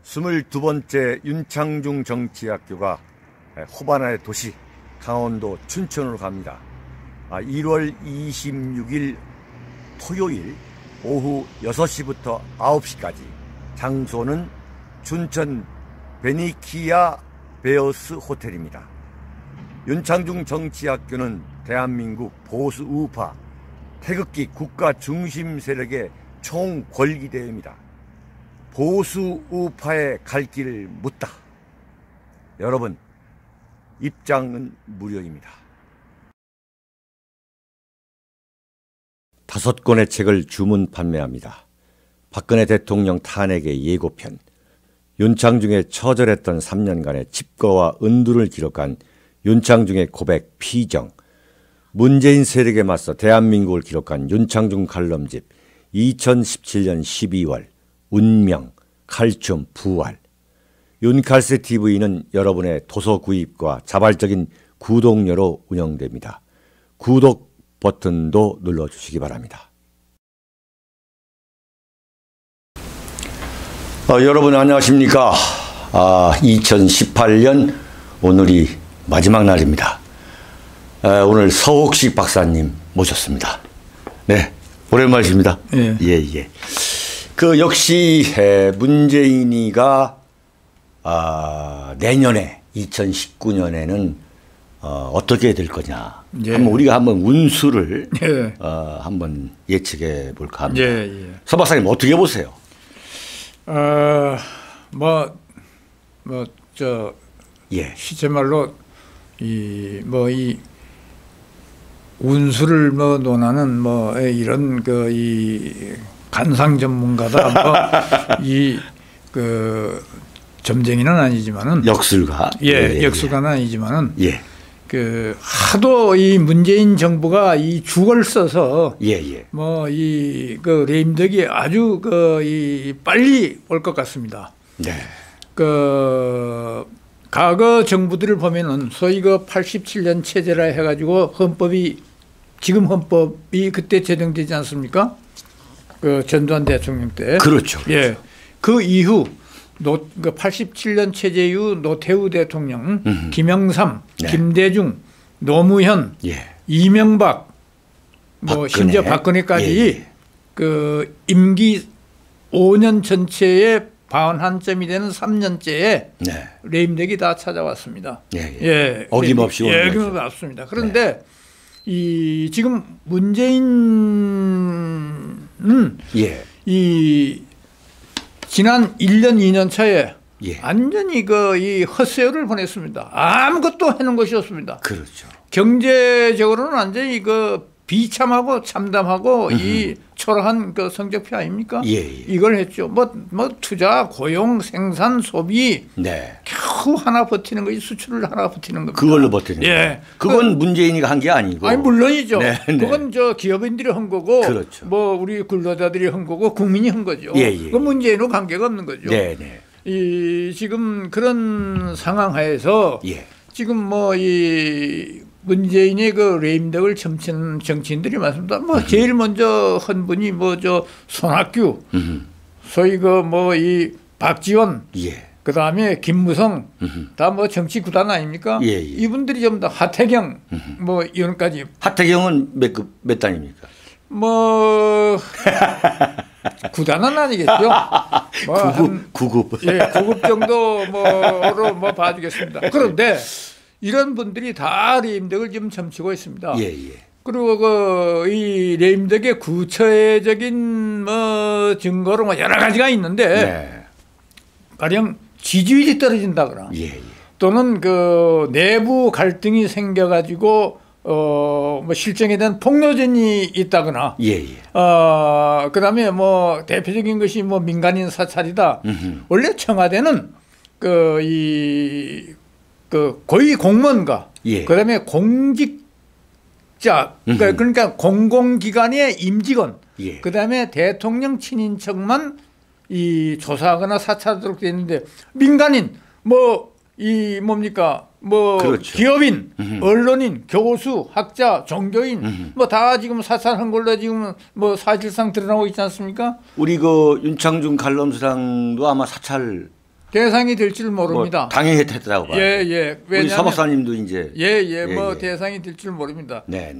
22번째 윤창중 정치학교가 호반의 도시 강원도 춘천으로 갑니다. 1월 26일 토요일 오후 6시부터 9시까지. 장소는 춘천 베니키아 베어스 호텔입니다. 윤창중 정치학교는 대한민국 보수 우파 태극기 국가 중심 세력의 총궐기대회입니다. 보수 우파의 갈 길을 묻다. 여러분, 입장은 무료입니다. 5권의 책을 주문 판매합니다. 박근혜 대통령 탄핵의 예고편, 윤창중의 처절했던 3년간의 칩거와 은두를 기록한 윤창중의 고백 피정, 문재인 세력에 맞서 대한민국을 기록한 윤창중 칼럼집 2017년 12월, 운명, 칼춤, 부활. 윤칼세TV는 여러분의 도서 구입과 자발적인 구독료로 운영됩니다. 구독 버튼도 눌러주시기 바랍니다. 여러분 안녕하십니까. 2018년 오늘이 마지막 날입니다. 오늘 서옥식 박사님 모셨습니다. 네, 오랜만이십니다. 예. 역시 문재인이가 내년에 2019년에는 어떻게 될 거냐. 한번 우리가 한번 운수를 한번 예측해 볼까 합니다. 서 박사님 어떻게 보세요? 시체말로 이 운수를 논하는 이런 이 간상 전문가다. 점쟁이는 아니지만은 역술가. 역술가는 아니지만은 하도 이 문재인 정부가 이 죽을 써서 레임덕이 아주 빨리 올 것 같습니다. 과거 정부들을 보면은 소위 87년 체제라 해가지고 지금 헌법이 그때 제정되지 않습니까? 전두환 대통령 때. 그렇죠. 그 이후 87년 체제 이후 노태우 대통령, 김영삼, 김대중, 노무현, 이명박, 심지어 박근혜까지 임기 5년 전체의 반환점이 되는 3년째에 레임덕이 다 찾아왔습니다. 어김없이 오는 거죠. 없습니다. 그런데 지금 문재인은 지난 1년, 2년 차에 완전히 이 헛세월을 보냈습니다. 아무것도 해놓은 것이 없습니다. 그렇죠. 경제적으로는 완전히 비참하고 참담하고 이 초라한 성적표 아닙니까? 이걸 했죠. 투자, 고용, 생산, 소비 겨우 하나 버티는 거지. 수출을 하나 버티는 겁니다. 그걸로 버티는 거예요. 그건 문재인이가 한 게 아니고. 물론이죠. 그건 기업인들이 한 거고, 우리 근로자들이 한 거고, 국민이 한 거죠. 그건 문재인하고 관계가 없는 거죠. 지금 그런 상황 하에서 지금 문재인의 레임덕을 점치는 정치인들이 많습니다. 제일 먼저 한 분이 손학규, 소위 이 박지원, 그 다음에 김무성, 다 정치 구단 아닙니까? 이분들이 전부 다 하태경, 이런까지. 하태경은 몇 단입니까? 구단은 아니겠죠. 9급. 9급 정도로 봐주겠습니다. 그런데 이런 분들이 다 레임덕을 지금 점치고 있습니다. 그리고 이 레임덕의 구체적인 증거로 여러 가지가 있는데 가령 지지율이 떨어진다거나 또는 내부 갈등이 생겨가지고 실정에 대한 폭로전이 있다거나 그다음에 대표적인 것이 민간인 사찰이다. 원래 청와대는 고위 공무원과 그다음에 공직자 그러니까 공공기관의 임직원 그다음에 대통령 친인척만 조사하거나 사찰하도록 되어 있는데 민간인 그렇죠. 기업인, 언론인, 교수, 학자, 종교인 다 지금 사찰한 걸로 지금 사실상 드러나고 있지 않습니까? 우리 윤창중 칼럼수상도 아마 사찰 대상이 될 줄 모릅니다. 뭐 당연히 했다고 봐요. 예. 우리 서 박사님도 이제 뭐 대상이 될 줄 모릅니다. 네.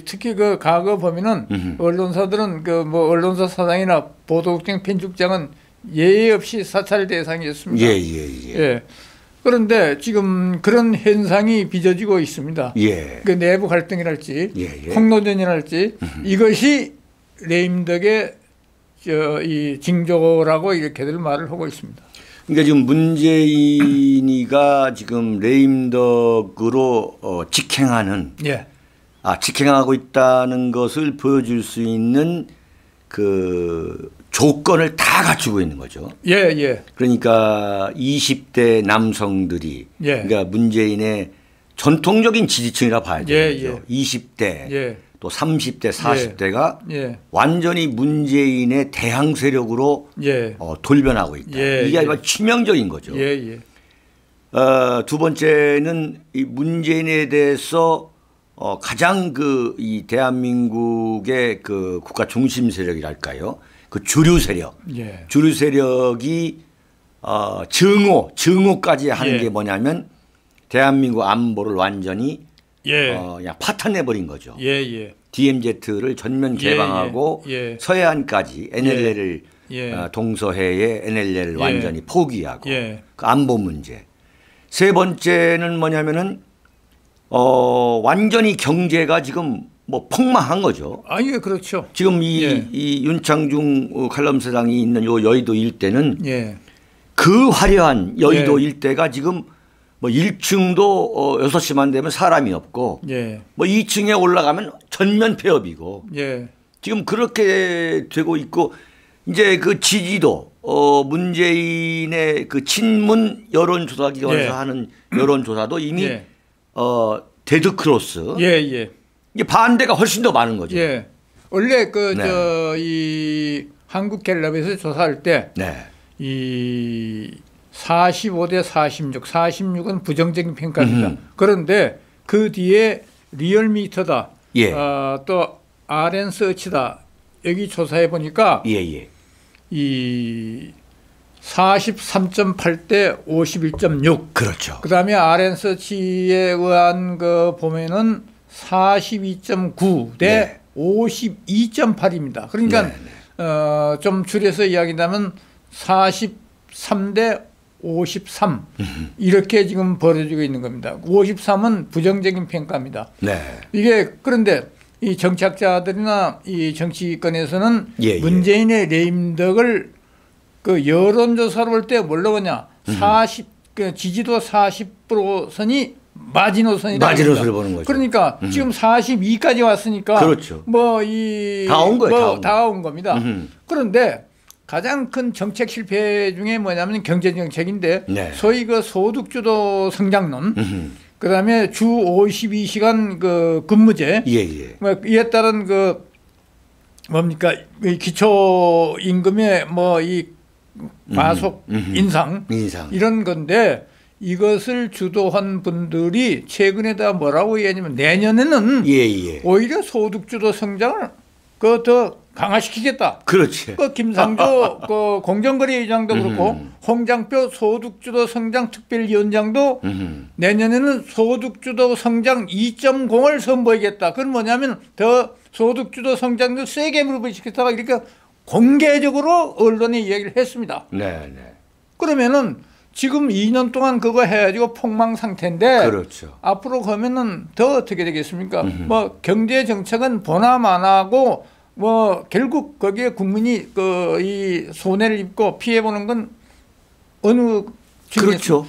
특히 그 과거 보면은 언론사들은 그 뭐 언론사 사장이나 보도국장 편집장은 예의 없이 사찰 대상이었습니다. 예. 그런데 지금 그런 현상이 빚어지고 있습니다. 예. 그 내부 갈등이랄지, 예. 폭로전이랄지 이것이 레임덕의 이 징조라고 이렇게들 말을 하고 있습니다. 그러니까 지금 문재인이가 지금 레임덕으로 직행하는, 직행하고 있다는 것을 보여줄 수 있는 그 조건을 다 갖추고 있는 거죠. 예. 그러니까 20대 남성들이, 그러니까 문재인의 전통적인 지지층이라 봐야 되죠. 20대. 또 30대, 40대가 완전히 문재인의 대항 세력으로 돌변하고 있다. 이게 아주 치명적인 거죠. 두 번째는 이 문재인에 대해서 가장 이 대한민국의 그 국가 중심 세력이랄까요? 그 주류 세력. 주류 세력이 증오까지 하는 게 뭐냐면 대한민국 안보를 완전히 그냥 파탄내버린 거죠. DMZ를 전면 개방하고 서해안까지 NLL을 동서해의 NLL을 완전히 포기하고 그 안보 문제. 세 번째는 뭐냐면은 완전히 경제가 지금 뭐 폭망한 거죠. 그렇죠. 지금 이 윤창중 칼럼사장이 있는 요 여의도 일대는 그 화려한 여의도 일대가 지금 뭐 1층도 6시만 되면 사람이 없고 뭐 2층에 올라가면 전면 폐업이고 지금 그렇게 되고 있고 이제 그 지지도 문재인의 그 친문 여론조사 기관에서 하는 여론조사도 이미 데드크로스 이게 반대가 훨씬 더 많은 거죠. 원래 이 한국갤럽에서 조사할 때 이 45대 46, 46은 부정적인 평가입니다. 그런데 그 뒤에 리얼미터다, 또 RN서치다 여기 조사해 보니까 이 43.8대 51.6. 그렇죠. 그다음에 RN서치에 의한 거 보면은 42.9대 52.8입니다. 그러니까 좀 줄여서 이야기하면 43대 53 이렇게 지금 벌어지고 있는 겁니다. 53은 부정적인 평가입니다. 이게 그런데 이 정치학자들이나 이 정치권에서는 문재인의 레임덕을 그 여론조사로 볼 때 뭘로 보냐? 그 지지도 40%선이 마지노선이다. 마지노선을 보는 거죠. 그러니까 지금 42까지 왔으니까 뭐 다 온 거예요. 다 온 겁니다. 그런데 가장 큰 정책 실패 중에 뭐냐면 경제 정책인데 소위 그 소득주도 성장론, 그다음에 주 52시간 그 근무제, 뭐 이에 따른 그 뭡니까 기초 임금의 뭐 이 과속 인상 이런 건데 이것을 주도한 분들이 최근에다 뭐라고 얘기하냐면 내년에는 오히려 소득주도 성장을 그 더 강화시키겠다. 그렇지. 그 김상조 그 공정거래위원장도 그렇고 홍장표 소득주도 성장 특별위원장도 내년에는 소득주도 성장 2.0을 선보이겠다. 그건 뭐냐면 더 소득주도 성장도 세게 물부시켰다가 이렇게 공개적으로 언론에 이야기를 했습니다. 그러면은 지금 2년 동안 그거 해가지고 폭망 상태인데 앞으로 가면은 더 어떻게 되겠습니까? 뭐 경제 정책은 보남 안 하고 뭐 결국 거기에 국민이 그 이 손해를 입고 피해 보는 건 어느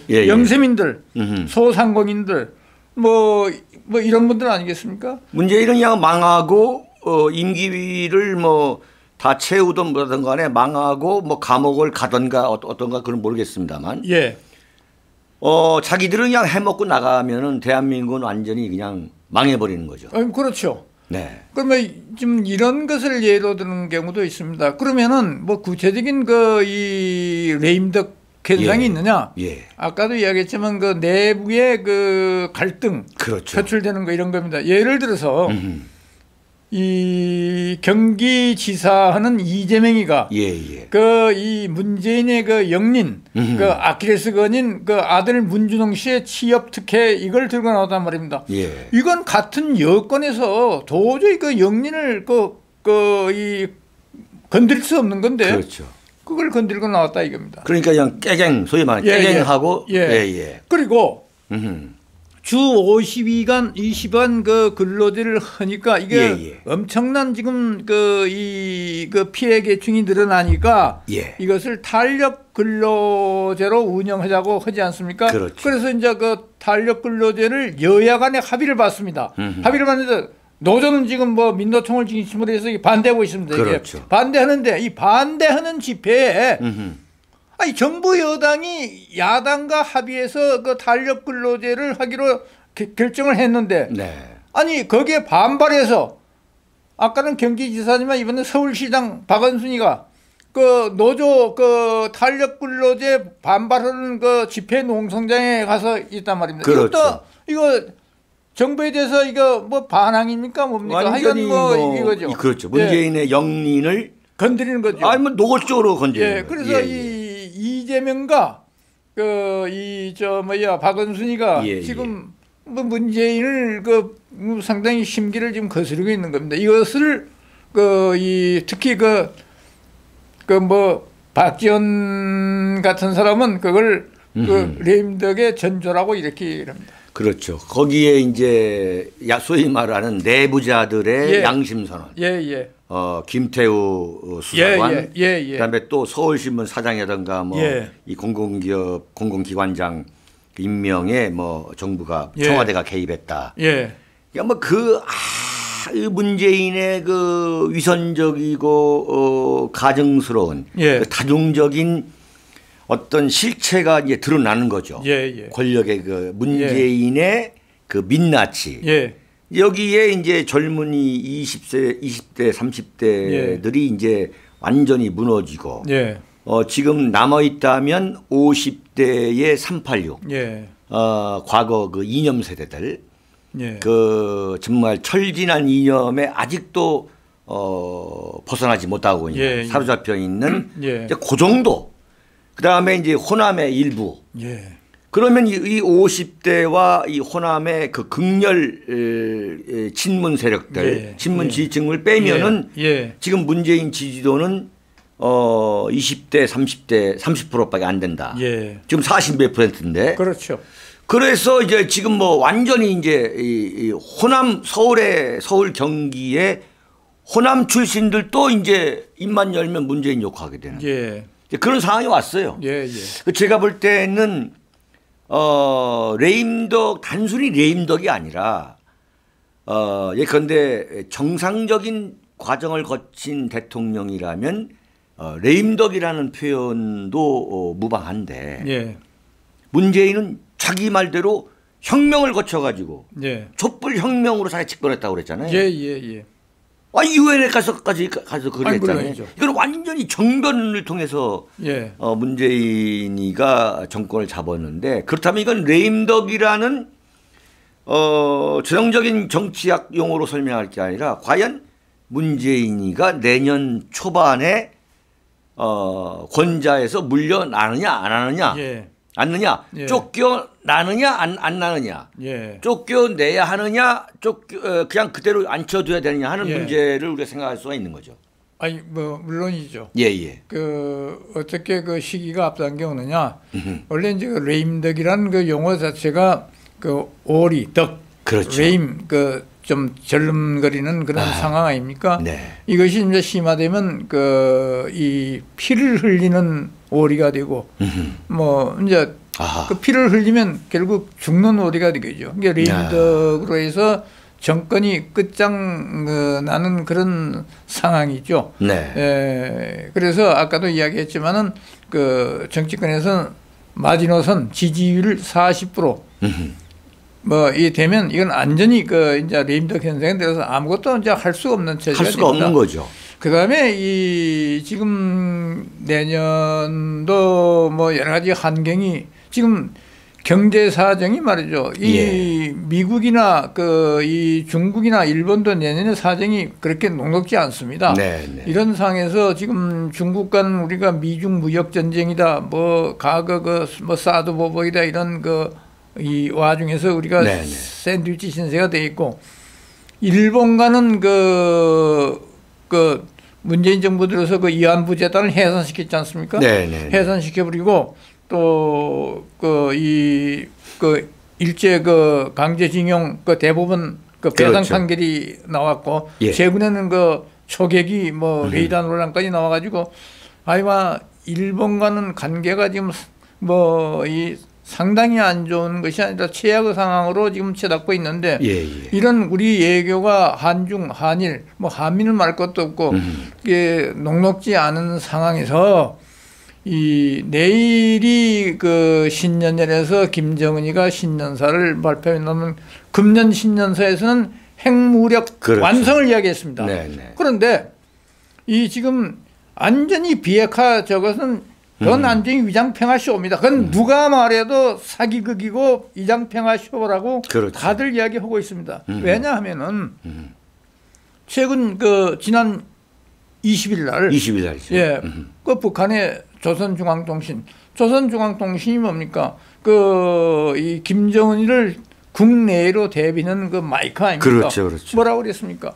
영세민들, 소상공인들 뭐 이런 분들 아니겠습니까? 문재인은 그냥 망하고 임기를 뭐 다 채우든 뭐든 간에 망하고 뭐 감옥을 가던가 어떤가 그건 모르겠습니다만 자기들은 그냥 해먹고 나가면은 대한민국은 완전히 그냥 망해버리는 거죠. 그렇죠. 그러면 좀 이런 것을 예로 드는 경우도 있습니다. 그러면은 뭐 구체적인 그 이 레임덕 현상이 있느냐? 아까도 이야기했지만 그 내부의 그 갈등, 표출되는 거 이런 겁니다. 예를 들어서 이 경기지사 하는 이재명이가 그 이 문재인의 그 영린 그 아킬레스건인 그 아들 문준홍 씨의 취업 특혜 이걸 들고 나왔단 말입니다. 이건 같은 여건에서 도저히 그 영린을 이 건드릴 수 없는 건데. 그렇죠. 그걸 건드리고 나왔다 이겁니다. 그러니까 그냥 깨갱 소위 말하는 깨갱하고 그리고 주 52간 20원 그 근로제를 하니까 이게 엄청난 지금 그 피해 계층이 늘어나니까 이것을 탄력 근로제로 운영하자고 하지 않습니까? 그렇죠. 그래서 이제 그 탄력 근로제를 여야 간에 합의를 봤습니다. 합의를 봤는데 노조는 지금 뭐 민노총을 중심으로 해서 반대하고 있습니다. 그렇죠. 이게 반대하는데 이 반대하는 집회에 아니 정부 여당이 야당과 합의해서 그 탄력 근로제를 하기로 결정을 했는데 아니 거기에 반발해서 아까는 경기지사지만 이번에 서울시장 박원순이가 그 노조 그 탄력 근로제 반발하는 그 집회 농성장에 가서 있단 말입니다. 그렇죠. 이거 정부에 대해서 이거 뭐 반항입니까 뭡니까? 완전히 뭐 이거죠. 그렇죠. 문재인의 영린을 건드리는 거죠. 아니 뭐 노골적으로 건드리는 거죠. 그래서 이 이재명과 박원순이가 지금 뭐 문재인을 상당히 심기를 지금 거스르고 있는 겁니다. 이것을 특히 박지원 같은 사람은 그걸 레임덕의 전조라고 이렇게 합니다. 그렇죠. 거기에 이제 소위 말하는 내부자들의 양심 선언. 김태우 수사관, 그다음에 또 서울신문 사장이라든가 뭐 이 공공기업 공공기관장 임명에 뭐 정부가 청와대가 개입했다. 그러니까 뭐 문재인의 그 위선적이고 가증스러운 그 다중적인 어떤 실체가 이제 드러나는 거죠. 권력의 그 문재인의 그 민낯이. 여기에 이제 젊은이 20대, 30대들이 이제 완전히 무너지고 지금 남아 있다면 50대의 386. 과거 그 이념 세대들. 그 정말 철진한 이념에 아직도 벗어나지 못하고 있는 사로잡혀 있는 그 정도. 그다음에 이제 호남의 일부. 그러면 이 50대와 이 호남의 그 극렬 친문 세력들, 친문 지지층을 빼면은 지금 문재인 지지도는 20대, 30대 30%밖에 안 된다. 지금 40몇 %인데. 그렇죠. 그래서 이제 지금 뭐 완전히 이제 이 호남 서울 경기에 호남 출신들도 이제 입만 열면 문재인 욕하게 되는. 그런 상황이 왔어요. 제가 볼 때는 레임덕 단순히 레임덕이 아니라 예컨대 정상적인 과정을 거친 대통령이라면 레임덕이라는 표현도 무방한데 문재인은 자기 말대로 혁명을 거쳐가지고 촛불 혁명으로 자기 집권했다고 그랬잖아요. 유엔에 가서까지 그랬잖아요. 이건 완전히 정변을 통해서 문재인이가 정권을 잡았는데 그렇다면 이건 레임덕이라는 전형적인 정치학 용어로 설명할 게 아니라 과연 문재인이가 내년 초반에 권좌에서 물려나느냐 안 하느냐 않느냐 쫓겨나느냐 안 나느냐 쫓겨내야 하느냐 그냥 그대로 앉혀둬야 되느냐 하는 문제를 우리가 생각할 수가 있는 거죠. 아니 뭐 물론이죠. 어떻게 그 시기가 앞당겨오느냐. 원래 이제 그 레임덕이라는 그 용어 자체가 그 오리 덕 레임 좀 절름거리는 그런 상황 아닙니까? 이것이 이제 심화되면 이 피를 흘리는 오리가 되고 뭐 이제 그 피를 흘리면 결국 죽는 오리가 되겠죠. 그러니까 레임덕으로 해서 정권이 끝장 나는 그런 상황이죠. 그래서 아까도 이야기했지만은 그 정치권에서는 마지노선 지지율 40% 뭐 이 되면 이건 완전히 이제 레임덕 현상에 대해서 아무것도 이제 할 수 없는 체제가 할 수가 됩니다. 없는 거죠. 그다음에 지금 내년도 뭐 여러 가지 환경이 지금 경제 사정이 말이죠. 이 미국이나 이 중국이나 일본도 내년에 사정이 그렇게 녹록지 않습니다. 이런 상황에서 지금 중국과는 우리가 미중 무역 전쟁이다, 뭐 과거 뭐 사드 보복이다 이런 이 와중에서 우리가 샌드위치 신세가 돼 있고, 일본과는 문재인 정부 들어서 위안부 재단을 해산시켰지 않습니까? 해산시켜버리고 또 일제 강제징용 대부분 배상 판결이 나왔고, 최근에는 초계기 뭐 레이더 논란까지 나와가지고 아이와 일본과는 관계가 지금 상당히 안 좋은 것이 아니라 최악의 상황으로 지금 치닫고 있는데, 이런 우리 외교가 한중, 한일, 뭐 한민을 말 것도 없고 이게 녹록지 않은 상황에서 이 내일이 신년열에서 김정은이가 신년사를 발표하면 금년 신년사에서는 핵무력 완성을 이야기했습니다. 그런데 이 지금 완전히 비핵화 저것은 그건 완전히 위장평화쇼입니다. 그건 누가 말해도 사기극이고 위장평화쇼라고 다들 이야기하고 있습니다. 왜냐하면은 최근 지난 20일 날 20일날이죠. 북한의 조선중앙통신이 뭡니까? 이 김정은이를 국내로 대비하는 마이크 아닙니까? 그렇죠. 뭐라고 그랬습니까?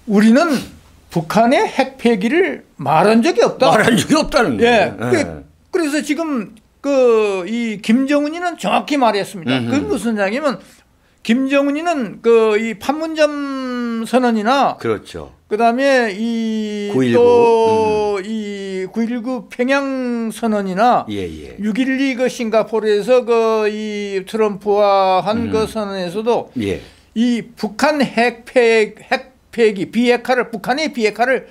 우리는 북한의 핵 폐기를 말한 적이 없다. 말한 적이 없다는 거예요. 그래서 지금 이 김정은이는 정확히 말했습니다. 그게 무슨 이야기냐면, 김정은이는 이 판문점 선언이나 그다음에 이 9.19 평양 선언이나 6.12 싱가포르에서 이 트럼프와 한 선언에서도 이 북한 핵 폐기 북한의 비핵화를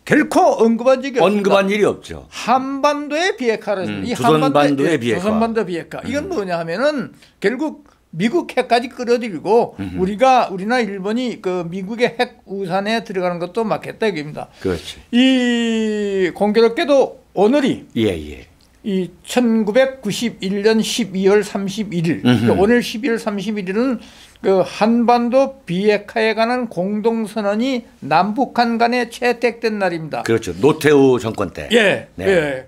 결코 언급한 적이 없습니다. 언급한 일이 없죠. 한반도의 비핵화를 조선반도의 비핵화. 조선반도 비핵화. 이건 뭐냐 하면은 결국 미국 핵까지 끌어들이고 우리나 일본이 미국의 핵 우산에 들어가는 것도 막겠다 이겁니다. 이 공교롭게도 오늘이 이 1991년 12월 31일 오늘 12월 31일은 한반도 비핵화에 관한 공동선언이 남북한 간에 채택된 날입니다. 노태우 정권 때.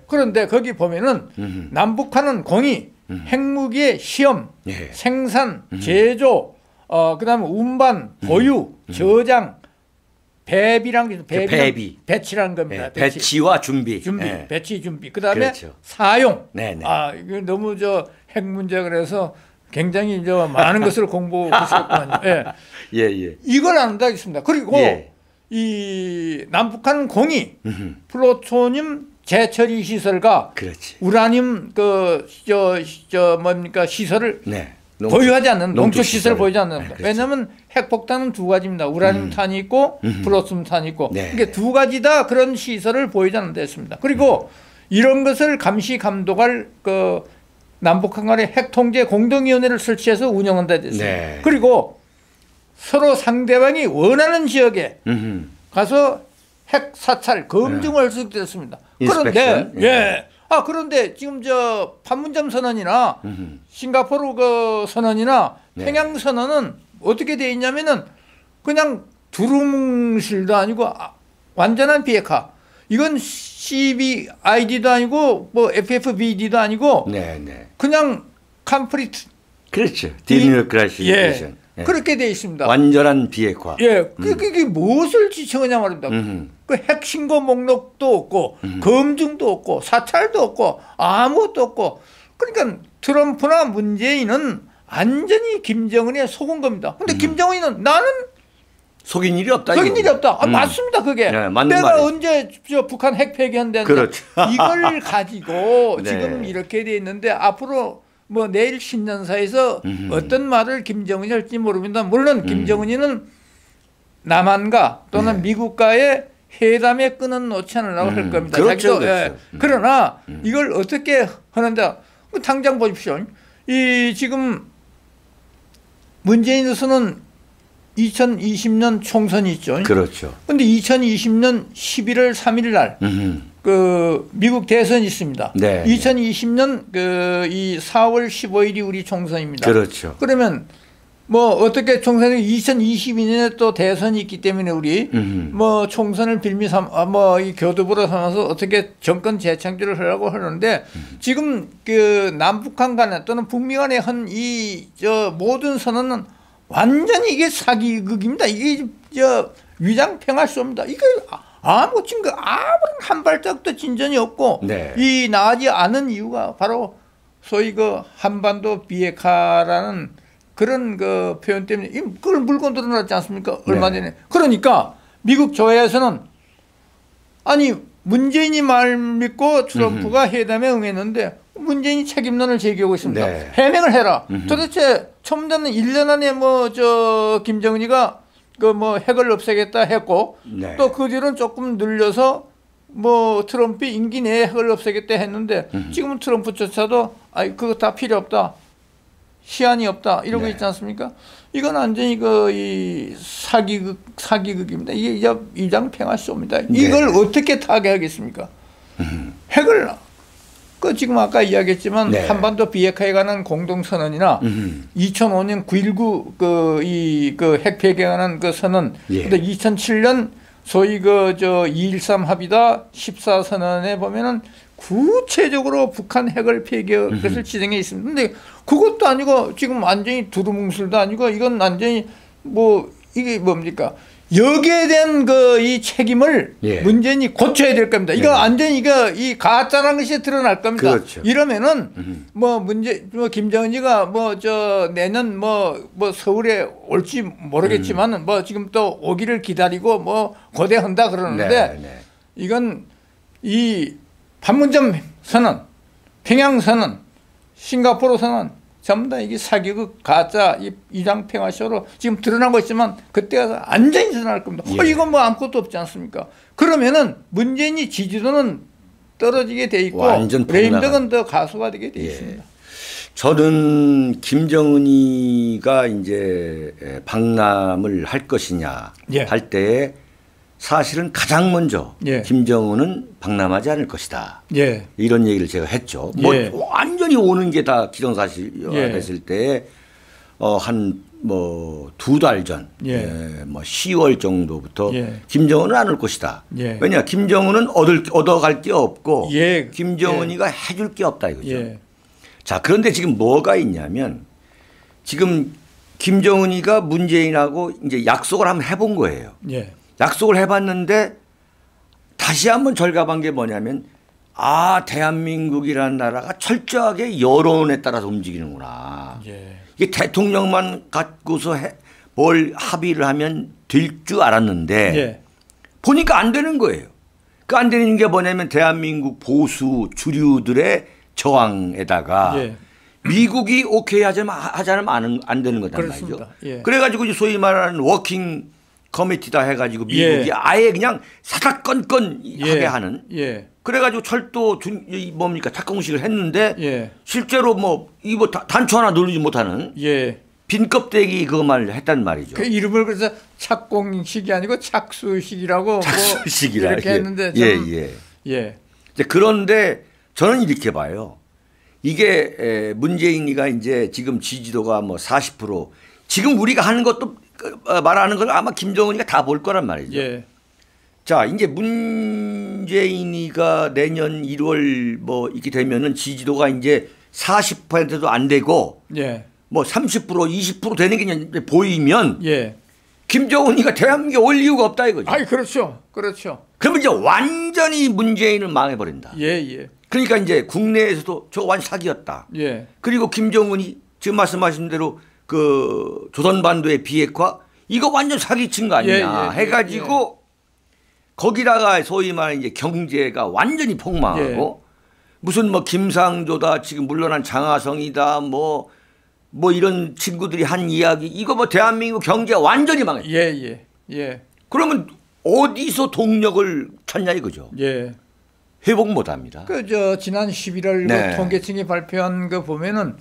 그런데 거기 보면은 남북한은 공이 핵무기의 시험, 생산, 제조, 그다음에 운반, 보유, 저장, 배비란 배치라는 겁니다. 배치와 준비. 배치 준비. 그다음에 사용. 이거 너무 핵 문제 그래서 굉장히 많은 것을 공부하셨거든요. 이걸 안다 있습니다. 그리고 이 남북한 공이 플루토늄 재처리 시설과 우라늄 시설을 보유하지 않는 농축 시설을 보유하지 않는. 왜냐하면 핵폭탄은 두 가지입니다. 우라늄 탄이 있고 플루토늄 탄이 있고 이게 두 가지 다 그런 시설을 보유하지 않는 데 있습니다. 그리고 이런 것을 감시 감독할 남북한 간의 핵통제 공동위원회를 설치해서 운영한다 됐습니다. 그리고 서로 상대방이 원하는 지역에 가서 핵 사찰 검증을 할 수 있게 됐습니다. 그런데 그런데 지금 판문점 선언이나 싱가포르 선언이나 평양 선언은 어떻게 돼 있냐면은 그냥 두루뭉실도 아니고 완전한 비핵화. 이건 CBID도 아니고 뭐 FFBD도 아니고 그냥 컴플리트. 디뉴클리어레이션. 그렇게 돼 있습니다. 완전한 비핵화. 그게 무엇을 지칭하냐 말입니다. 핵 신고 목록도 없고 검증도 없고 사찰도 없고 아무것도 없고. 그러니까 트럼프나 문재인은 완전히 김정은에 속은 겁니다. 근데 김정은이는 나는 속인 일이 없다. 맞습니다. 그게. 내가 말이지. 언제 북한 핵 폐기한다는데 이걸 가지고 지금 이렇게 돼 있는데 앞으로 뭐 내일 신년사에서 어떤 말을 김정은이 할지 모릅니다. 물론 김정은이는 남한과 또는 미국과의 회담에 끈은 놓지 않으려고 할 겁니다. 그러나 이걸 어떻게 하는데 당장 보십시오. 이 지금 문재인으로서는 2020년 총선이 있죠. 그런데 2020년 11월 3일 날 그 미국 대선이 있습니다. 네. 2020년 그 이 4월 15일이 우리 총선입니다. 그렇죠. 그러면 뭐 어떻게 총선이 2022년에 또 대선이 있기 때문에 우리 뭐 총선을 빌미 뭐 이 교두보로 삼아서 어떻게 정권 재창출을 하려고 하는데 지금 그 남북한 간에 또는 북미 간에 한 이 저 모든 선언은 완전히 이게 사기극입니다. 이게 저 위장 평화쇼입니다. 이게 아무 증거 아무런 한 발짝도 진전이 없고 네. 이 나가지 않은 이유가 바로 소위 그 한반도 비핵화라는 그런 그 표현 때문에 그걸 물고 늘어났지 않습니까? 얼마 전에. 그러니까 미국 조회에서는 아니 문재인이 말 믿고 트럼프가 회담에 응했는데 문재인이 책임론을 제기하고 있습니다. 네. 해명을 해라. 도대체 처음에는 1년 안에 뭐 저 김정은이가 그 뭐 핵을 없애겠다 했고 네. 또 그 뒤로는 조금 늘려서 뭐 트럼프 임기 내에 핵을 없애겠다 했는데 지금은 트럼프조차도 아이 그거 다 필요 없다. 시한이 없다 이러고 네. 있지 않습니까? 이건 완전히 그 이 사기극입니다. 이게 위장 평화쇼입니다. 이걸 어떻게 타개하겠습니까? 핵을 그 지금 아까 이야기했지만 네. 한반도 비핵화에 관한 공동선언이나 2005년 9.19 그 핵 폐기에 관한 그 선언, 예. 근데 2007년 소위 그 저 213 합의다 14선언에 보면은 구체적으로 북한 핵을 폐기할 것을 지정해 있습니다. 근데 그것도 아니고 지금 완전히 두루뭉술도 아니고 이건 완전히 뭐 이게 뭡니까? 여기에 대한 그 이 책임을 예. 문재인이 고쳐야 될 겁니다. 이거 완전히 이거 이 가짜라는 것이 드러날 겁니다. 그렇죠. 이러면은 뭐 김정은이가 뭐 저 내년 뭐 서울에 올지 모르겠지만은 뭐 지금 또 오기를 기다리고 뭐 고대한다 그러는데 네, 네. 이건 이 판문점 선언, 평양 선언, 싱가포르 선언 전부 다 이게 사기극 가짜 이장 평화쇼로 지금 드러나고 있지만 그때가 완전히 드러날 겁니다. 예. 이건 뭐 아무것도 없지 않습니까? 그러면은 문재인이 지지도는 떨어지게 돼 있고 레임덕은 더 가수화되게 돼 있습니다. 저는 김정은이가 이제 방남을 할 것이냐 예. 할 때에 사실은 가장 먼저 예. 김정은은 방남하지 않을 것이다. 예. 이런 얘기를 제가 했죠. 예. 뭐 완전히 오는 게 다 기정사실화됐을 때 한 뭐 2달 전, 뭐 10월 정도부터 김정은은 안 올 것이다. 왜냐 김정은은 얻어갈 게 없고 김정은이가 해줄 게 없다 이거죠. 자, 그런데 지금 뭐가 있냐면 지금 김정은이가 문재인하고 이제 약속을 한번 해본 거예요. 약속을 해봤는데 다시 한번 절감한 게 뭐냐면 대한민국이라는 나라가 철저하게 여론에 따라서 움직이는구나. 이게 대통령만 갖고서 뭘 합의를 하면 될 줄 알았는데 보니까 안 되는 거예요. 그 안 되는 게 뭐냐면 대한민국 보수 주류들의 저항에다가 미국이 오케이 하지 않으면 안 되는 거단 말이죠. 그래가지고 이제 소위 말하는 워킹 커미티다 해가지고 미국이 아예 그냥 사사건건 하게 하는. 그래가지고 철도 뭡니까 착공식을 했는데 실제로 뭐 이거 단추 하나 누르지 못하는 빈 껍데기 그것만 했단 말이죠. 그 이름을 그래서 착공식이 아니고 착수식이라고 착수식이라 뭐 이렇게 했는데 그런데 저는 이렇게 봐요. 이게 문재인이가 이제 지금 지지도가 뭐 40% 지금 우리가 하는 것도 말하는 걸 아마 김정은이가 다 볼 거란 말이죠. 자, 이제 문재인이가 내년 1월 뭐 이렇게 되면은 지지도가 이제 40%도 안 되고 뭐 30% 20% 되는 게 보이면 김정은이가 대한민국에 올 이유가 없다 이거죠. 그렇죠. 그렇죠. 그러면 이제 완전히 문재인을 망해버린다. 그러니까 이제 국내에서도 저 완전 사기였다. 그리고 김정은이 지금 말씀하신 대로 그 조선반도의 비핵화 이거 완전 사기친 거 아니냐 해가지고 거기다가 소위 말하는 이제 경제가 완전히 폭망하고 무슨 뭐 김상조다 지금 물러난 장하성이다 뭐 이런 친구들이 한 이야기 이거 뭐 대한민국 경제가 완전히 망했다. 그러면 어디서 동력을 찾냐 이거죠. 회복 못합니다. 지난 11월 그 통계청이 발표한 거 보면은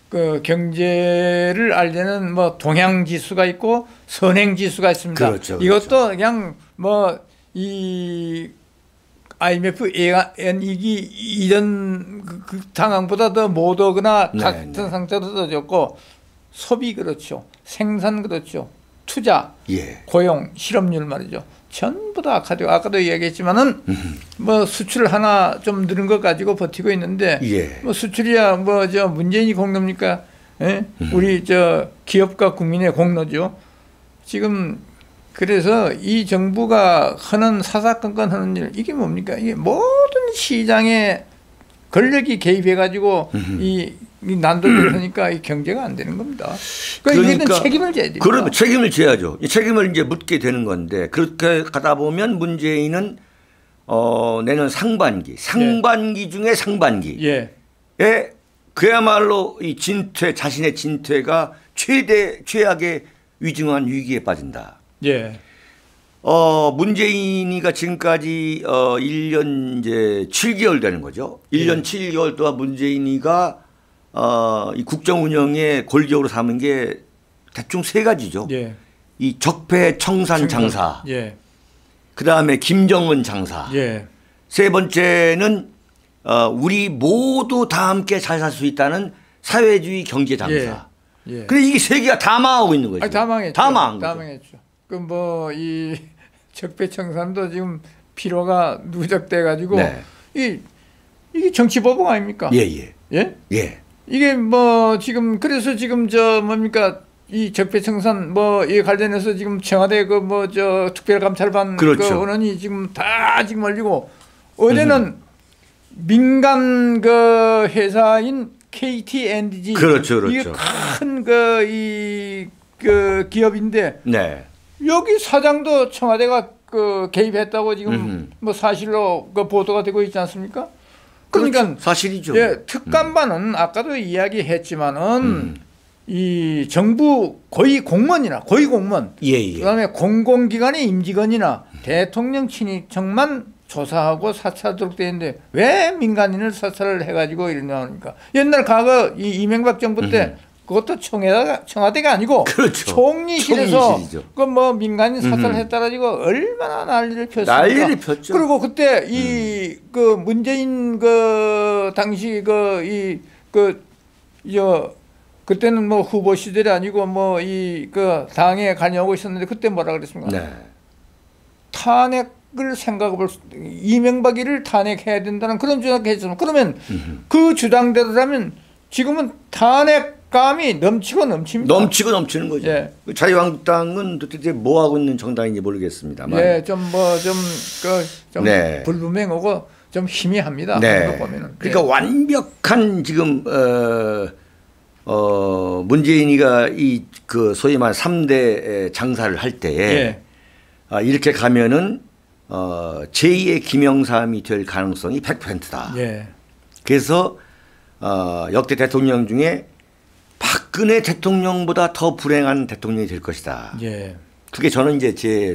그 경제를 알려는 뭐 동향 지수가 있고 선행 지수가 있습니다. 그렇죠. 이것도 그냥 뭐 IMF 연이기 이전 그 상황보다 더 못하거나 같은 상태로 더 좋고 소비 그렇죠. 생산 그렇죠. 투자, 고용, 실업률 말이죠. 전부 다 악화되고 아까도 얘기했지만은 뭐 수출 하나 좀 늘은 것 가지고 버티고 있는데 뭐 수출이야 뭐 저 문재인이 공로입니까? 예? 우리 저 기업과 국민의 공로죠. 지금 그래서 이 정부가 하는 사사건건 하는 일 이게 뭡니까? 이게 모든 시장에 권력이 개입해 가지고 이 난도를 하니까 이 경제가 안 되는 겁니다. 그러니까 이게는 책임을 져야 돼요. 그러면 책임을 져야죠. 이 책임을 이제 묻게 되는 건데 그렇게 가다 보면 문재인은 내년 상반기 중에 상반기에 그야말로 이 진퇴 자신의 진퇴가 최악의 위중한 위기에 빠진다. 문재인이가 지금까지 1년 이제 7개월 되는 거죠. 1년 7개월 동안 문재인이가 이 국정 운영에 골격으로 삼은 게 대충 세 가지죠. 이 적폐청산 장사, 그 다음에 김정은 장사, 세 번째는 우리 모두 다 함께 잘 살 수 있다는 사회주의 경제 장사. 그래 이게 세 개가 다 망하고 있는 거죠. 아니, 다 망했죠. 다 망한 거죠. 다 망했죠. 그 뭐 이 적폐청산도 지금 피로가 누적돼 가지고 이게 정치 보복 아닙니까? 이게 뭐 지금 그래서 지금 저 뭡니까 이 적폐청산 뭐 이 관련해서 지금 청와대 그 뭐 저 특별감찰반 그 원원이 지금 다 지금 올리고 어제는 민간 그 회사인 KT&G 이게 큰 그 기업인데 여기 사장도 청와대가 그 개입했다고 지금 뭐 사실로 그 보도가 되고 있지 않습니까? 그러니까 사실이죠. 특감반은 아까도 이야기했지만은 이 정부 고위 공무원이나 고위 공무원, 그다음에 공공기관의 임직원이나 대통령 친인척만 조사하고 사찰하도록 되어 있는데 왜 민간인을 사찰을 해가지고 이러냐니까 옛날 과거 이 이명박 정부 때 그것도 청와대가 아니고 총리실에서 그 뭐 민간인 사찰했다 가지고 얼마나 난리를 폈습니까? 난리를 폈죠. 그리고 그때 이 그 문재인 그 당시 그때는 뭐 후보 시절이 아니고 뭐 이 그 당에 관여하고 있었는데 그때 뭐라 그랬습니까? 탄핵을 생각해볼 이명박이를 탄핵해야 된다는 그런 주장을 했잖아요. 그러면 그 주장대로라면 지금은 탄핵감이 넘치고 넘칩니다. 넘치고 넘치는 거죠. 자유한국당은 도대체 뭐 하고 있는 정당인지 모르겠습니다만. 좀 불분명하고 좀 희미합니다. 보면은. 그러니까 완벽한 지금 문재인이가 이 그 소위 말 3대 장사를 할 때에 이렇게 가면은 제2의 김영삼이 될 가능성이 100%다. 그래서 역대 대통령 중에 박근혜 대통령보다 더 불행한 대통령이 될 것이다. 그게 저는 이제 제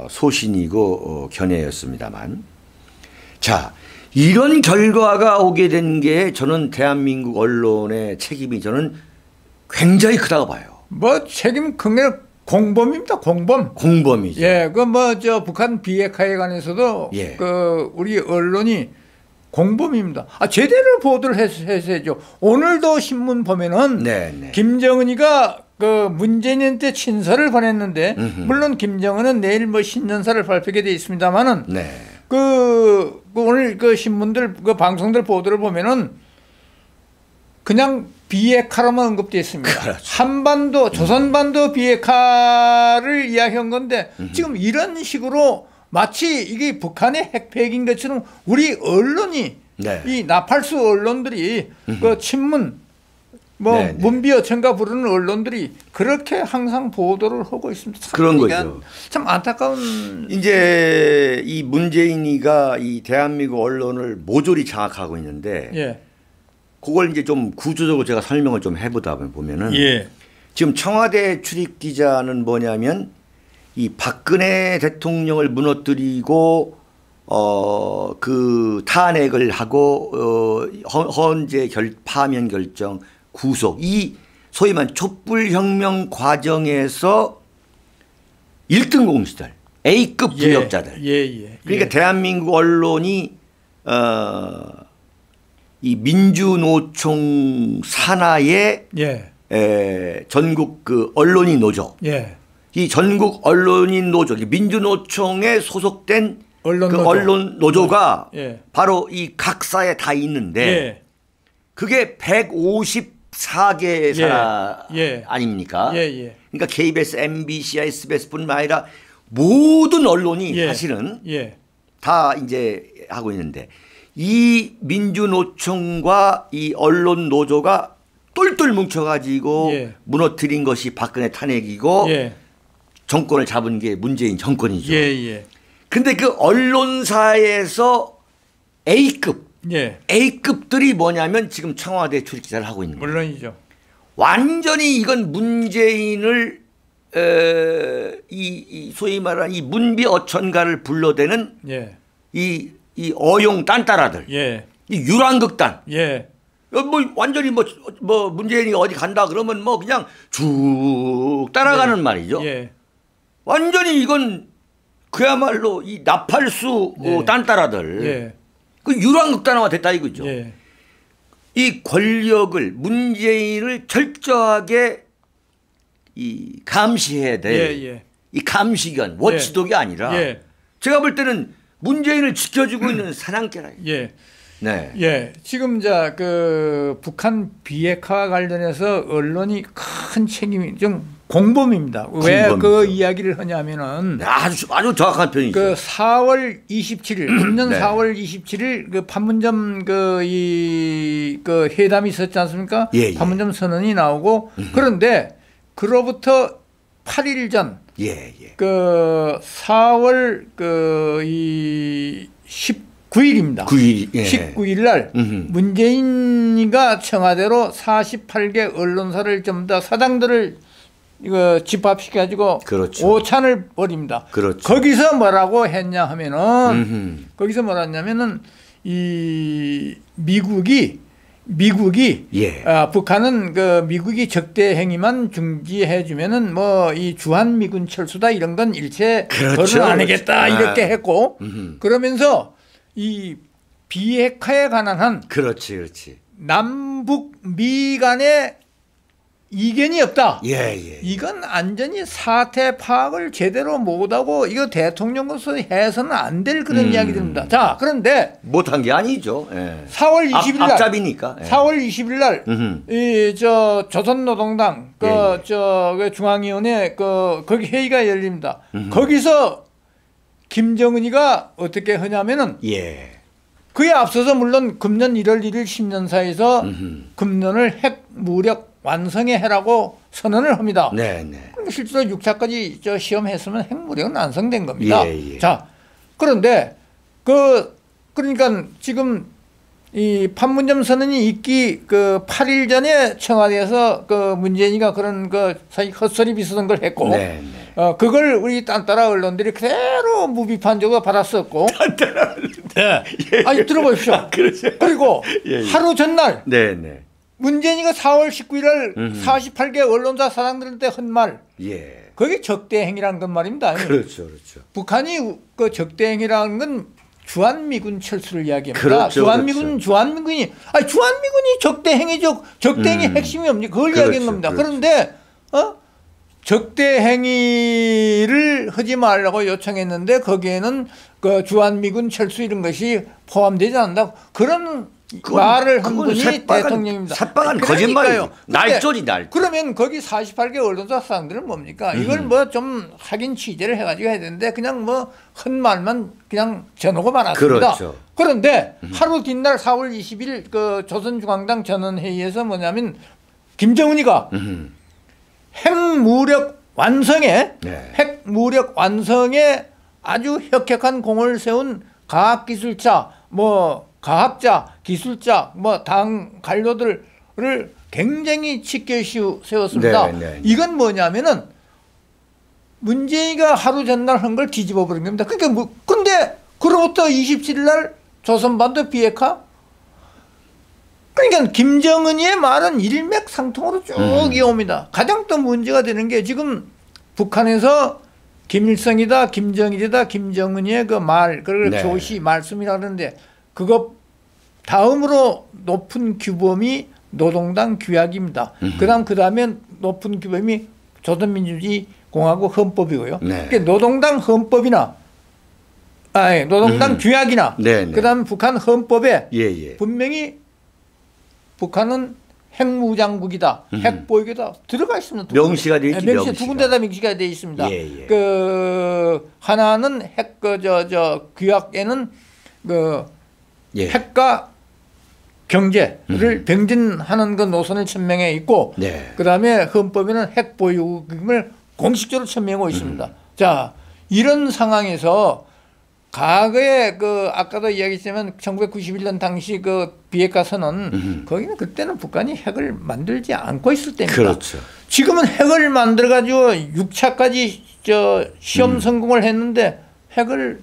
소신이고 견해였습니다만. 자, 이런 결과가 오게 된 게 저는 대한민국 언론의 책임이 저는 굉장히 크다고 봐요. 뭐 책임 극렬 공범입니다. 공범이죠. 그 뭐 저 북한 비핵화에 관해서도 그 우리 언론이 공범입니다. 제대로 보도를 했어야죠. 오늘도 신문 보면은 김정은이가 그 문재인한테 친서를 보냈는데 물론 김정은은 내일 뭐 신년사를 발표하게 돼 있습니다만은 그 오늘 그 신문들 그 방송들 보도를 보면은 그냥 비핵화로만 언급되어 있습니다. 한반도 조선반도 비핵화를 이야기한 건데 지금 이런 식으로 마치 이게 북한의 핵폐기인 것처럼 우리 언론이 이 나팔수 언론들이 그 친문 문비어천가 부르는 언론들이 그렇게 항상 보도를 하고 있습니다. 그런 거죠. 참 안타까운. 이제 이 문재인이가 이 대한민국 언론을 모조리 장악하고 있는데 그걸 이제 좀 구조적으로 제가 설명을 좀 해보다 보면은 지금 청와대 출입 기자는 뭐냐면 이 박근혜 대통령을 무너뜨리고 그 탄핵을 하고 헌재 파면 결정 구속 이 소위 말한 촛불혁명 과정에서 1등 공신들 A급 부역자들. 그러니까 예. 대한민국 언론이 이 민주노총 산하의 전국 그 언론인 노조. 이 전국 언론인 노조, 민주노총에 소속된 언론 노조가 바로 이 각사에 다 있는데 그게 154개 아닙니까? 그러니까 KBS, MBC, SBS뿐만 아니라 모든 언론이 사실은 다 이제 하고 있는데 이 민주노총과 이 언론 노조가 똘똘 뭉쳐가지고 무너뜨린 것이 박근혜 탄핵이고 정권을 잡은 게 문재인 정권이죠. 그런데 그 언론사에서 A급, A급들이 뭐냐면 지금 청와대 출입기자를 하고 있는 거예요. 물론이죠. 완전히 이건 문재인을 이 소위 말하는 이 문비어천가를 불러대는 이 어용 딴따라들, 이 유랑극단, 뭐 완전히 뭐 문재인이 어디 간다 그러면 뭐 그냥 쭉 따라가는 말이죠. 완전히 이건 그야말로 이 나팔수 딴따라들, 그 유랑극단화가 됐다 이거죠. 이 권력을 문재인을 철저하게 이 감시해야 될 이 감시견, 워치독이 아니라 제가 볼 때는 문재인을 지켜주고 있는 사냥개라. 지금 그 북한 비핵화와 관련해서 언론이 큰 책임이 좀 공범입니다. 왜 그 이야기를 하냐면은 아주 정확한 표현이죠. 그 4월 27일, 금년 4월 27일 그 판문점 그 회담이 있었지 않습니까? 판문점 선언이 나오고 그런데 그로부터 8일 전 그 4월 이 19일입니다. 19일 날 문재인이가 청와대로 48개 언론사를 전부 다 사장들을 이거 집합시켜 가지고 오찬을 벌입니다. 거기서 뭐라고 했냐 하면은 거기서 뭐라 했냐면은 이 미국이 북한은 그 미국이 적대 행위만 중지해 주면은 뭐 이 주한미군 철수다 이런 건 일체 거론 안 하겠다 이렇게 했고 그러면서 이 비핵화에 관한 한 남북 미 간의 이견이 없다. 이건 완전히 사태 파악을 제대로 못하고 이거 대통령으로서 해서는 안 될 그런 이야기들입니다. 자, 그런데 못한 게 아니죠. 4월 20일 날 앞잡이니까. 4월 20일 날 이 조선노동당 그 중앙위원회 거기 회의가 열립니다. 거기서 김정은이가 어떻게 하냐면은 그에 앞서서 물론 금년 1월 1일 신년사에서 금년을 핵 무력 완성해 해라고 선언을 합니다. 실제로 6차까지 시험했으면 핵무력은 완성된 겁니다. 자, 그런데 그러니까 지금 이 판문점 선언이 있기 그 8일 전에 청와대에서 그 문재인이가 그런 사실 헛소리 비슷한 걸 했고 그걸 우리 딴따라 언론들이 그대로 무비판적으로 받았었고 아니 들어보십시오. 그리고 하루 전날 문재인이가 4월 19일 날 48개 언론사 사장들한테 한 말 그게 적대행위라는 건 말입니다. 북한이 그 적대행위라는 건 주한미군 철수를 이야기합니다. 주한미군이 적대행위죠. 적대행위 핵심이 뭡니까? 그걸 이야기한 겁니다. 그런데 적대행위를 하지 말라고 요청했는데 거기에는 그 주한미군 철수 이런 것이 포함되지 않는다. 그런 말을 한 분이 대통령입니다. 새빨간 거짓말이에요. 날조리. 그러면 거기 48개 언론사 사람들은 뭡니까? 이걸 뭐 좀 확인 취재를 해가지고 해야 되는데 그냥 뭐 헛말만 그냥 전하고 말았습니다. 그런데 하루 뒷날 4월 20일 그 조선중앙당 전원회의에서 뭐냐면 김정은이가 핵무력 완성에 아주 혁혁한 공을 세운 과학기술자 과학자, 기술자, 당 관료들을 굉장히 짙게 세웠습니다. 이건 뭐냐면은 문재인이가 하루 전날 한 걸 뒤집어 버린 겁니다. 그러니까 근데 그로부터 27일 날 조선반도 비핵화? 그러니까 김정은이의 말은 일맥상통으로 쭉 이어옵니다. 가장 또 문제가 되는 게 지금 북한에서 김일성이다, 김정일이다, 김정은이의 그 말, 그걸 네. 교시 말씀이라 그러는데 그거 다음으로 높은 규범이 노동당 규약입니다. 그다음에 높은 규범이 조선민주주의 공화국 헌법이고요. 네. 그러니까 노동당 헌법이나 노동당 규약이나 그다음 북한 헌법에 분명히 북한은 핵무장국이다, 핵보유국이다 들어가 있습니다. 명시가 되어 있지. 명시 두 군데다 명시가 되어 있습니다. 그 하나는 핵 규약에는 그 핵과 경제를 병진하는 그 노선을 천명해 있고, 그다음에 헌법에는 핵 보유국임을 공식적으로 천명하고 있습니다. 자, 이런 상황에서 과거에 그 아까도 이야기했지만 1991년 당시 그 비핵화 선언 거기는 그때는 북한이 핵을 만들지 않고 있을 때입니다. 그렇죠. 지금은 핵을 만들어 가지고 6차까지 시험 성공을 했는데 핵을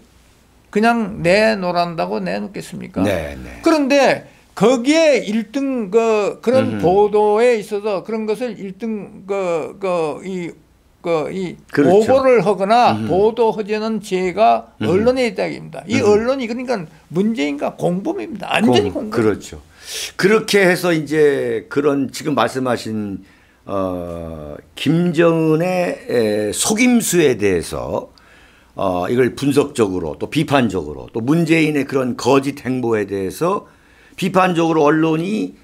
그냥 내놓으란다고 내놓겠습니까? 그런데 거기에 1등 그런 보도에 있어서 그런 것을 1등 그렇죠. 오보를 하거나 보도 허재는 죄가 언론에 있다입니다. 이 언론이 그러니까 문재인과 공범입니다. 완전히 공범. 그렇죠. 그렇게 해서 이제 그런 지금 말씀하신 김정은의 속임수에 대해서 이걸 분석적으로 또 비판적으로 또 문재인의 그런 거짓 행보에 대해서 비판적으로 언론이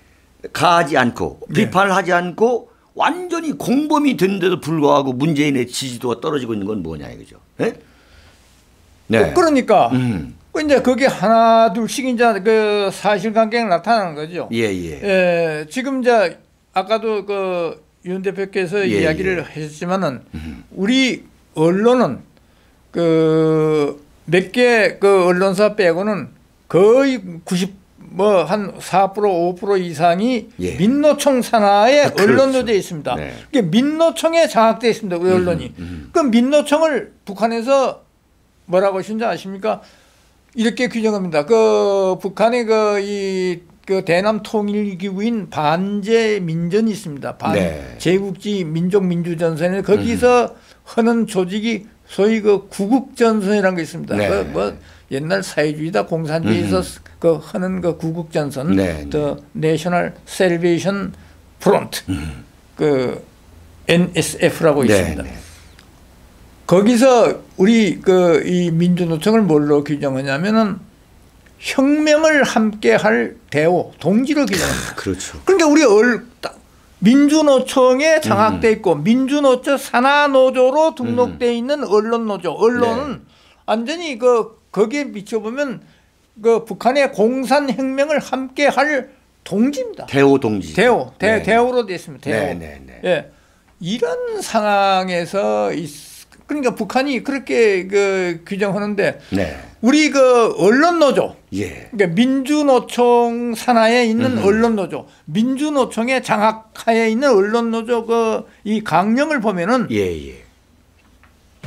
가하지 않고 비판을 하지 않고 완전히 공범이 된데도 불구하고 문재인의 지지도가 떨어지고 있는 건 뭐냐 이거죠. 그러니까 이제 그게 하나 둘씩 이제 그 사실관계가 나타나는 거죠. 지금 이제 아까도 그 윤 대표께서 이야기를 하셨지만은 우리 언론은 그 몇 개 그 언론사 빼고는 거의 한 4% 5% 이상이 민노총 산하에 언론노조에 있습니다. 그게 민노총에 장악되어 있습니다. 우리 언론이. 그 민노총을 북한에서 뭐라고 하시는지 아십니까? 이렇게 규정합니다. 그 북한의 그 대남 통일기구인 반제민전이 있습니다. 제국지 민족민주전선에 거기서 하는 조직이 소위 그 구국전선이라는 게 있습니다. 뭐 옛날 사회주의다 공산주의에서 그 하는 그 구국전선, The National Salvation Front, 그 NSF라고 있습니다. 거기서 우리 그 이 민주노총을 뭘로 규정하냐면은 혁명을 함께할 대오, 동지로 규정합니다. 그렇죠. 그러니까 우리 민주노총에 장악돼 있고 민주노총 산하노조로 등록돼 있는 언론노조, 언론은 완전히 거기에 비춰보면 그 북한의 공산혁명을 함께할 동지입니다. 대오 동지. 대오로 되어 있습니다. 대오. 이런 상황에서 그러니까 북한이 그렇게 그 규정하는데 우리 그 언론노조, 그러니까 민주노총 산하에 있는 언론노조, 민주노총의 장악하에 있는 언론노조 이 강령을 보면은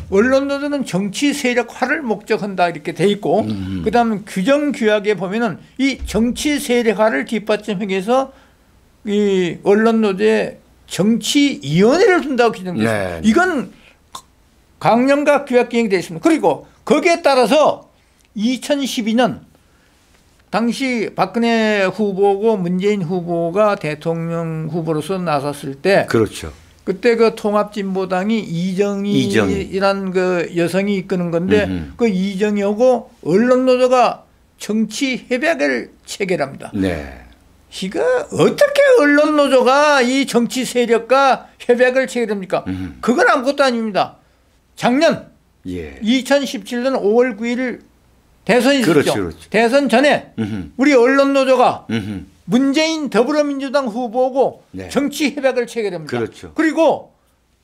언론노조는 정치 세력화를 목적한다 이렇게 돼 있고, 그다음 규정 규약에 보면은 이 정치 세력화를 뒷받침하기 위해서 이 언론노조에 정치위원회를 둔다고 규정돼 있습니다. 이건 강령과 규약 기행이 되어 있습니다. 그리고 거기에 따라서 2012년 당시 박근혜 후보고 문재인 후보가 대통령 후보로서 나섰을 때, 그때 그 통합진보당이 이정희라는 그 여성이 이끄는 건데 그 이정희하고 언론노조가 정치 협약을 체결합니다. 이거 어떻게 언론노조가 이 정치 세력과 협약을 체결합니까? 그건 아무것도 아닙니다. 작년 2017년 5월 9일 대선이 있었죠. 대선 전에 우리 언론노조가 문재인 더불어민주당 후보고 정치 협약을 체결합니다. 그리고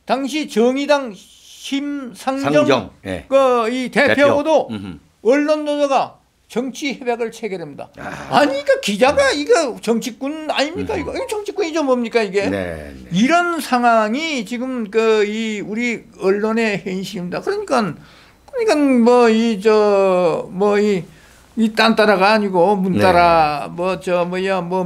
당시 정의당 심상정 이 대표하고도 언론노조가 정치 협약을 체결합니다. 아니, 그러니까 기자가 이거 정치꾼 아닙니까? 이거 정치꾼이죠, 뭡니까 이게? 이런 상황이 지금 우리 언론의 현실입니다. 그러니까 이 딴따라가 아니고 문따라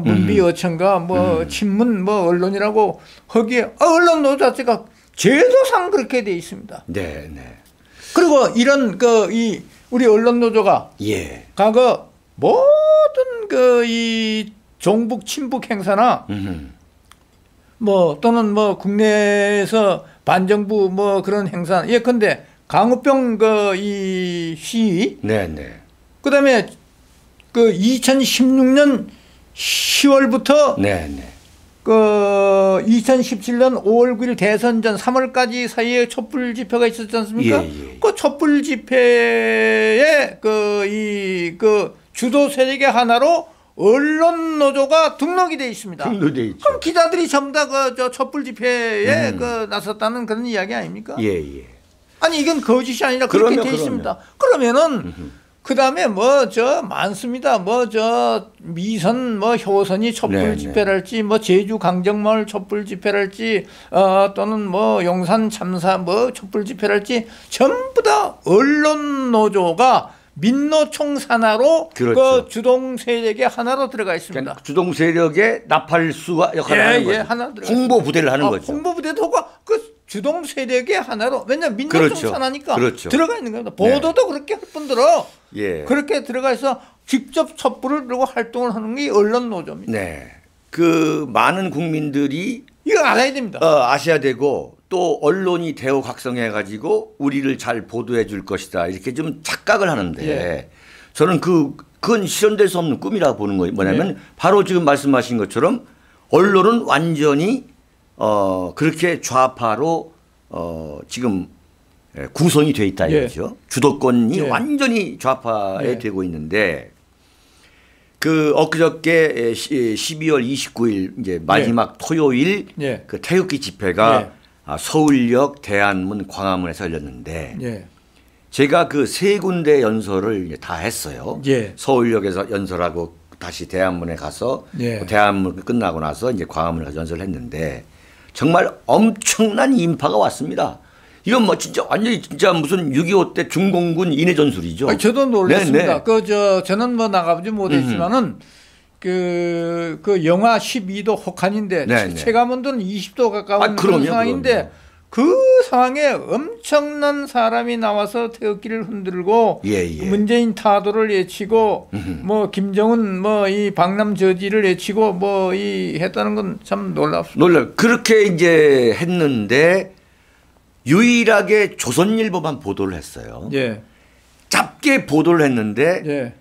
문비어천가 친문 언론이라고 거기에 언론 노조 자체가 제도상 그렇게 돼 있습니다. 그리고 이런 이 우리 언론 노조가 예. 과거 모든 이 종북 친북 행사나 뭐 또는 뭐 국내에서 반정부 뭐 그런 행사 예컨대 광우병 이 시위 네네. 그다음에 2016년 10월부터 네네. 2017년 5월 9일 대선 전 3월까지 사이에 촛불 집회가 있었지 않습니까? 예. 그 촛불 집회에 주도 세력의 하나로 언론 노조가 등록이 돼 있습니다. 등록돼 있죠. 그럼 기자들이 전부 다 저 촛불 집회에 나섰다는 그런 이야기 아닙니까? 예. 아니 이건 거짓이 아니라 그렇게 돼 있습니다. 그러면은 그다음에 많습니다. 미선 효선이 촛불 집회랄지 제주 강정마을 촛불 집회랄지 또는 용산 참사 촛불 집회랄지 전부 다 언론 노조가 민노총 산하로 그렇죠. 주동 세력의 하나로 들어가 있습니다. 그러니까 주동 세력의 나팔수가 역할을 하는 거죠. 하나 홍보 부대를 하는 거죠. 홍보 부대도 주동 세력의 하나로 왜냐면 민노총 그렇죠. 산하니까 그렇죠. 들어가 있는 겁니다. 보도도 그렇게 할 뿐더러 그렇게 들어가서 직접 촛불을 들고 활동을 하는 게 언론 노조입니다. 네, 많은 국민들이 이거 알아야 됩니다. 아셔야 되고 또 언론이 대우각성해가지고 우리를 잘 보도해 줄 것이다 이렇게 좀 착각을 하는데 저는 그건 실현될 수 없는 꿈이라고 보는 거예요. 뭐냐면 바로 지금 말씀하신 것처럼 언론은 완전히 그렇게 좌파로 지금 구성이 돼 있다 이거죠. 주도권이 완전히 좌파에 되고 있는데 엊그저께 12월 29일 이제 마지막 토요일 그 태극기 집회가 서울역, 대안문, 광화문에서 열렸는데 제가 세 군데 연설을 다 했어요. 서울역에서 연설하고 다시 대안문에 가서 대안문 끝나고 나서 이제 광화문에 가서 연설을 했는데 정말 엄청난 인파가 왔습니다. 이건 진짜 완전히 진짜 무슨 6.25 때 중공군 인해 전술이죠. 저도 놀랐습니다. 저는 나가보지 못했지만은 영하 12도 혹한인데 체감온도는 20도 가까운 그런 상황인데 그 상황에 엄청난 사람이 나와서 태극기를 흔들고 문재인 타도를 외치고 김정은 이 방남 저지를 외치고 했다는 건 참 놀랍습니다. 그렇게 이제 했는데 유일하게 조선일보만 보도를 했어요. 짧게 보도를 했는데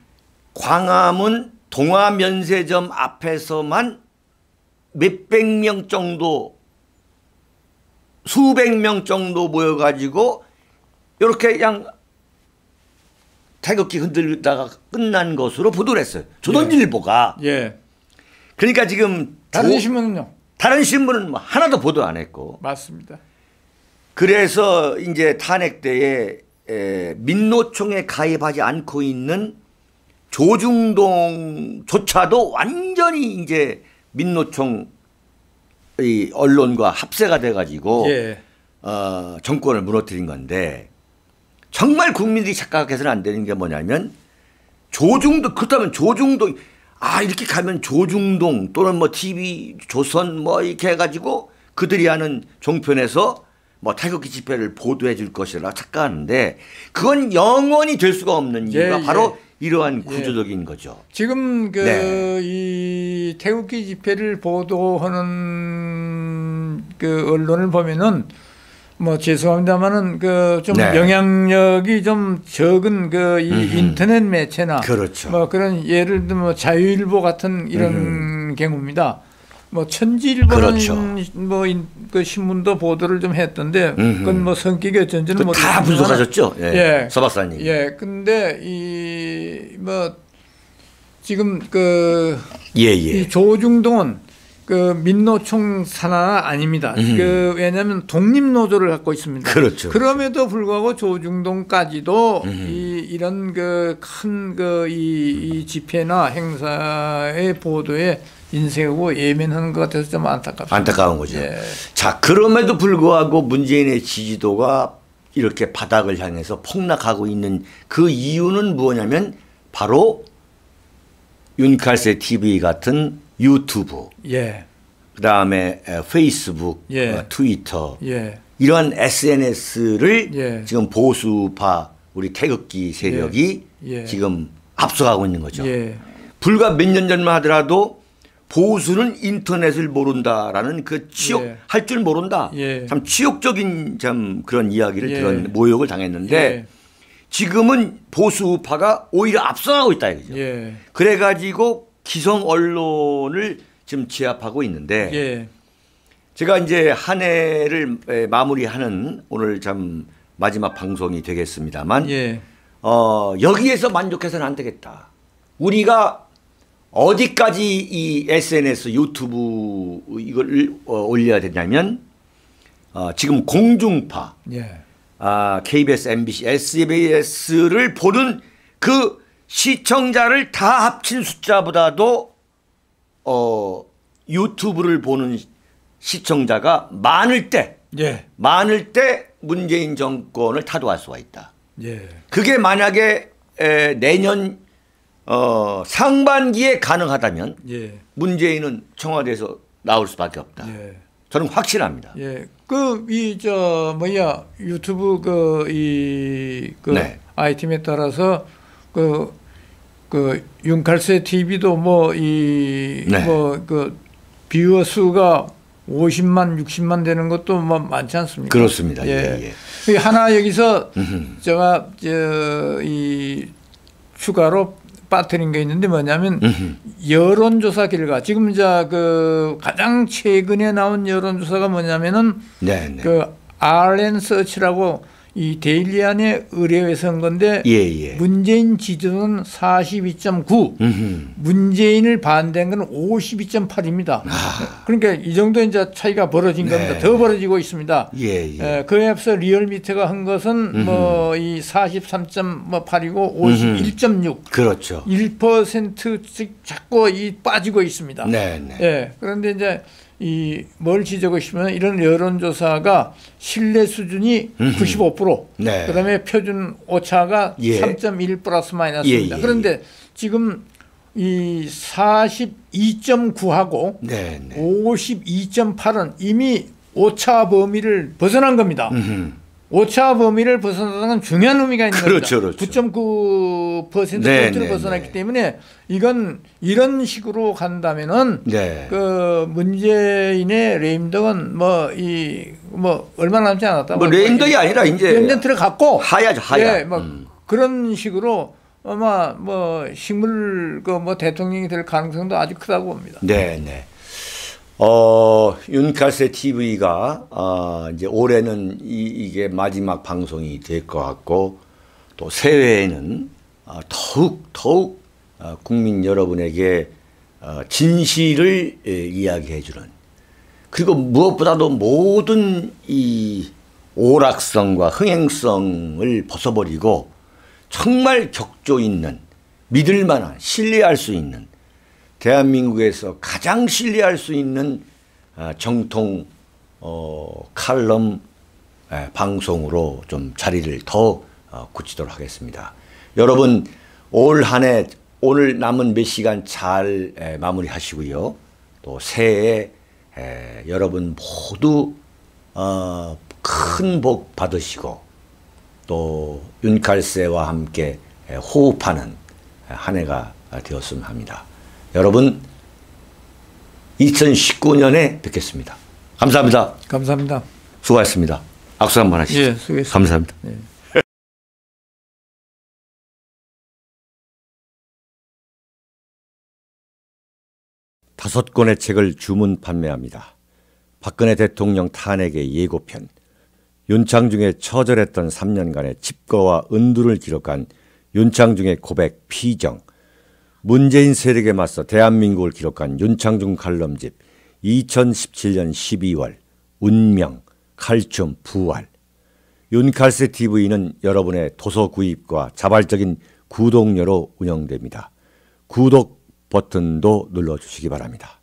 광화문 동아면세점 앞에서만 몇백 명 정도 수백 명 정도 모여가지고 이렇게 그냥 태극기 흔들다가 끝난 것으로 보도를 했어요. 조선일보가. 그러니까 지금 다른 신문은요? 다른 신문은 하나도 보도 안 했고. 맞습니다. 그래서 이제 탄핵 때에 민노총에 가입하지 않고 있는 조중동조차도 완전히 이제 민노총 이 언론과 합세가 돼가지고 정권을 무너뜨린 건데 정말 국민들이 착각해서는 안 되는 게 뭐냐면 그렇다면 조중동 이렇게 가면 조중동 또는 TV 조선 이렇게 해가지고 그들이 하는 종편에서 태극기 집회를 보도해 줄 것이라 착각하는데 그건 영원히 될 수가 없는 이유가 바로 이러한 구조적인 거죠. 지금 이 태극기 집회를 보도하는 언론을 보면은 죄송합니다만은 좀 영향력이 좀 적은 이 인터넷 매체나 그런 예를 들면 자유일보 같은 이런 경우입니다. 천지일보는 그 신문도 보도를 좀 했던데 그건 성격이 어쩐지는 모르겠지만 다 분석하셨죠, 서 박사님. 근데 지금 이 조중동은 민노총 산하 아닙니다. 왜냐하면 독립노조를 갖고 있습니다. 그럼에도 불구하고 조중동까지도 이런 큰 이 집회나 행사의 보도에 인쇄하고 예민한 것 같아서 좀 안타깝습니다. 안타까운 거죠. 자, 그럼에도 불구하고 문재인의 지지도가 이렇게 바닥을 향해서 폭락하고 있는 그 이유는 뭐냐면 바로 윤칼세 TV 같은 유튜브, 그다음에 페이스북, 트위터 이러한 SNS를 지금 보수파 우리 태극기 세력이 지금 앞서가고 있는 거죠. 불과 몇 년 전만 하더라도 보수는 인터넷을 모른다라는 그 할 줄 모른다. 참 치욕적인 참 그런 이야기를 들은 모욕을 당했는데 지금은 보수파가 오히려 앞서가고 있다 이거죠. 그래가지고 기성 언론을 지금 제압하고 있는데 제가 이제 한 해를 마무리하는 오늘 참 마지막 방송이 되겠습니다만 여기에서 만족해서는 안 되겠다. 우리가 어디까지 이 SNS 유튜브 이걸 올려야 되냐면 지금 공중파 KBS, MBC, SBS를 보는 그 시청자를 다 합친 숫자보다도 유튜브를 보는 시청자가 많을 때 문재인 정권을 타도할 수가 있다. 그게 만약에 내년 상반기에 가능하다면 문재인은 청와대에서 나올 수밖에 없다. 저는 확신합니다. 유튜브 아이템에 따라서 윤칼세 TV도 뷰어 수가 50만, 60만 되는 것도 많지 않습니까? 그렇습니다. 하나 여기서 제가 추가로 빠뜨린 게 있는데 뭐냐면 여론조사 결과 지금 가장 최근에 나온 여론조사가 뭐냐면은 RN 서치라고 이 데일리안에 의뢰해서 한 건데 문재인 지지도는 42.9 문재인을 반대한 건 52.8입니다. 그러니까 이 정도 이제 차이가 벌어진 겁니다. 더 벌어지고 있습니다. 그에 앞서 리얼미터가 한 것은 이 43.8이고 51.6 그렇죠. 1%씩 자꾸 빠지고 있습니다. 그런데 이제 뭘 지적하고 싶으면 이런 여론조사가 신뢰 수준이 95%, 그다음에 표준 오차가 3.1 플러스 마이너스입니다. 그런데 지금 이 42.9하고 52.8은 이미 오차 범위를 벗어난 겁니다. 오차 범위를 벗어나는 건 중요한 의미가 있는 겁니다. 9.9%를 벗어났기 때문에 이건 이런 식으로 간다면은 그 문재인의 레임덕은 얼마 남지 않았다. 레임덕이 아니라 이제 연전 들어갔고 하야죠, 하야. 그런 식으로 아마 식물 대통령이 될 가능성도 아주 크다고 봅니다. 윤칼세 TV가 이제 올해는 이게 마지막 방송이 될 것 같고 또 새해에는 더욱 국민 여러분에게 진실을 이야기해 주는 그리고 무엇보다도 모든 이 오락성과 흥행성을 벗어버리고 정말 격조 있는 믿을 만한 신뢰할 수 있는 대한민국에서 가장 신뢰할 수 있는 정통 칼럼 방송으로 좀 자리를 더 굳히도록 하겠습니다. 여러분 올 한 해 오늘 남은 몇 시간 잘 마무리하시고요. 또 새해에 여러분 모두 큰 복 받으시고 또 윤칼세와 함께 호흡하는 한 해가 되었으면 합니다. 여러분 2019년에 뵙겠습니다. 감사합니다. 감사합니다. 수고하셨습니다. 악수 한번 하시죠. 수고했습니다. 감사합니다. 다섯 권의 책을 주문 판매합니다. 박근혜 대통령 탄핵의 예고편, 윤창중의 처절했던 3년간의 칩거와 은두를 기록한 윤창중의 고백 피정, 문재인 세력에 맞서 대한민국을 기록한 윤창중 칼럼집 2017년 12월 운명, 칼춤, 부활. 윤칼세 TV는 여러분의 도서 구입과 자발적인 구독료로 운영됩니다. 구독 버튼도 눌러주시기 바랍니다.